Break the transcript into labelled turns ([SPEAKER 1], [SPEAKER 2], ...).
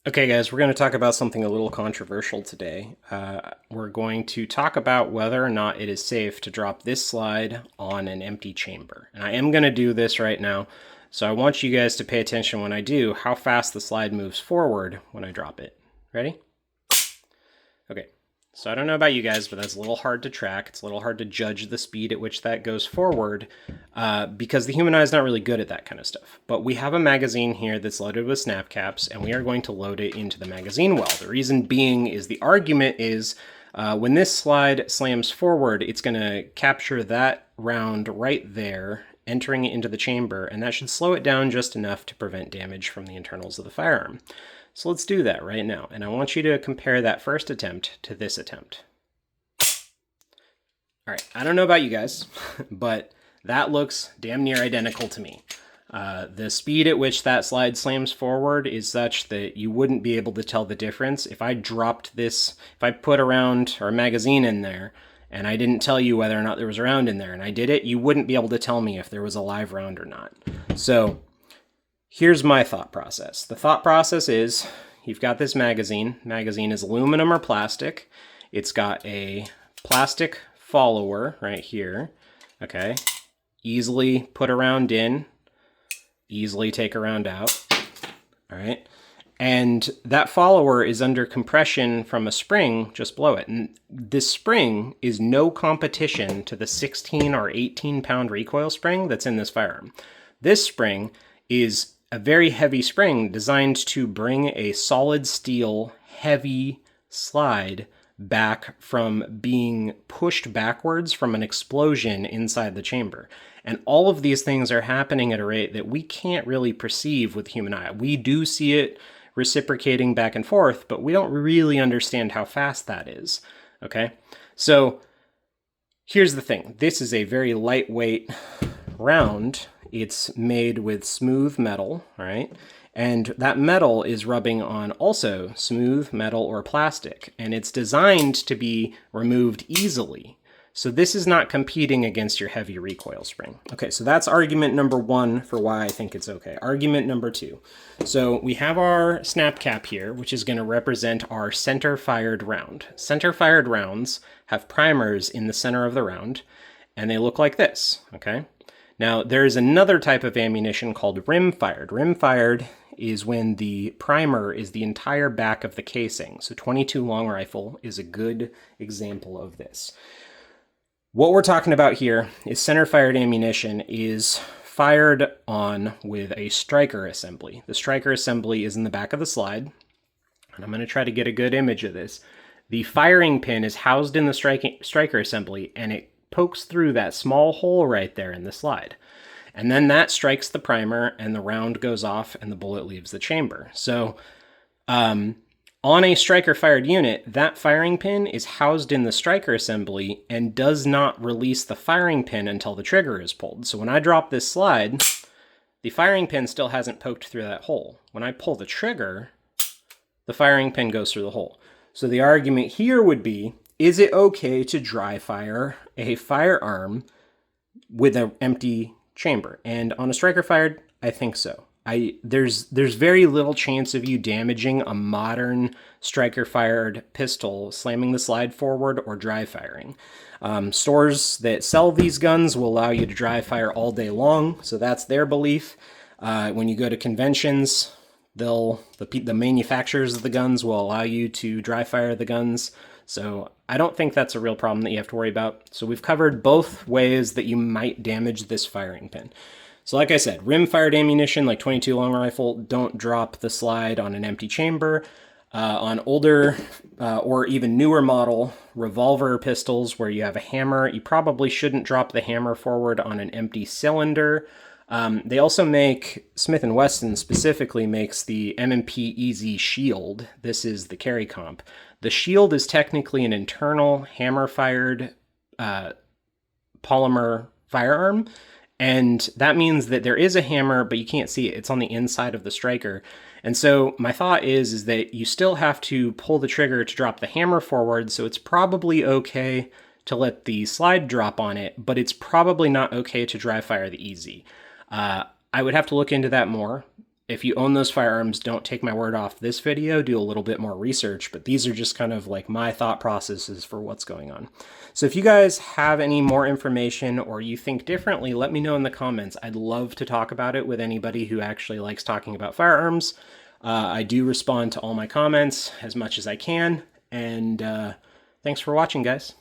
[SPEAKER 1] Okay, guys, we're going to talk about something a little controversial today. We're going to talk about whether or not it is safe to drop this slide on an empty chamber. And I am going to do this right now, so I want you guys to pay attention when I do how fast the slide moves forward when I drop it. Ready? Okay, so I don't know about you guys, but that's a little hard to track. It's a little hard to judge the speed at which that goes forward because the human eye is not really good at that kind of stuff. But we have a magazine here that's loaded with snap caps, and we are going to load it into the magazine well. The reason being is the argument is when this slide slams forward, it's going to capture that round right there, entering it into the chamber, and that should slow it down just enough to prevent damage from the internals of the firearm. So let's do that right now, and I want you to compare that first attempt to this attempt. All right, I don't know about you guys, but that looks damn near identical to me. The speed at which that slide slams forward is such that you wouldn't be able to tell the difference. If I dropped this, if I put a round or a magazine in there, and I didn't tell you whether or not there was a round in there, and I did it, you wouldn't be able to tell me if there was a live round or not. So here's my thought process. The thought process is you've got this magazine. Magazine is aluminum or plastic. It's got a plastic follower right here. Okay. Easily put a round in, easily take a round out. All right. And that follower is under compression from a spring just below it. And this spring is no competition to the 16 or 18 pound recoil spring that's in this firearm. This spring is a very heavy spring designed to bring a solid steel heavy slide back from being pushed backwards from an explosion inside the chamber. And all of these things are happening at a rate that we can't really perceive with the human eye. We do see it reciprocating back and forth, but we don't really understand how fast that is. Okay? So here's the thing. This is a very lightweight round. It's made with smooth metal, all right? And that metal is rubbing on also smooth metal or plastic, and it's designed to be removed easily. So this is not competing against your heavy recoil spring. Okay, so that's argument number one for why I think it's okay. Argument number two. So we have our snap cap here, which is going to represent our center-fired round. Center-fired rounds have primers in the center of the round, and they look like this, okay? Now, there's another type of ammunition called rim-fired. Rim-fired is when the primer is the entire back of the casing. So 22 long rifle is a good example of this. What we're talking about here is center-fired ammunition is fired on with a striker assembly. The striker assembly is in the back of the slide, and I'm going to try to get a good image of this. The firing pin is housed in the striker assembly, and it pokes through that small hole right there in the slide. And then that strikes the primer and the round goes off and the bullet leaves the chamber. So on a striker fired unit, that firing pin is housed in the striker assembly and does not release the firing pin until the trigger is pulled. So when I drop this slide, the firing pin still hasn't poked through that hole. When I pull the trigger, the firing pin goes through the hole. So the argument here would be, is it okay to dry fire a firearm with an empty chamber? And on a striker fired, I think so. There's very little chance of you damaging a modern striker fired pistol slamming the slide forward or dry firing. Stores that sell these guns will allow you to dry fire all day long, so that's their belief. When you go to conventions, the manufacturers of the guns will allow you to dry fire the guns. So I don't think that's a real problem that you have to worry about. So we've covered both ways that you might damage this firing pin. So like I said, rim-fired ammunition like 22 long rifle, don't drop the slide on an empty chamber. On older or even newer model revolver pistols where you have a hammer, you probably shouldn't drop the hammer forward on an empty cylinder. They also make, Smith & Wesson specifically makes the M&P EZ Shield. This is the carry comp. The shield is technically an internal hammer-fired polymer firearm, and that means that there is a hammer, but you can't see it. It's on the inside of the striker. And so my thought is that you still have to pull the trigger to drop the hammer forward, so it's probably okay to let the slide drop on it, but it's probably not okay to dry fire the EZ. I would have to look into that more. if you own those firearms, don't take my word off this video, do a little bit more research, but these are just kind of like my thought processes for what's going on. So if you guys have any more information or you think differently, let me know in the comments. I'd love to talk about it with anybody who actually likes talking about firearms. I do respond to all my comments as much as I can, and thanks for watching, guys.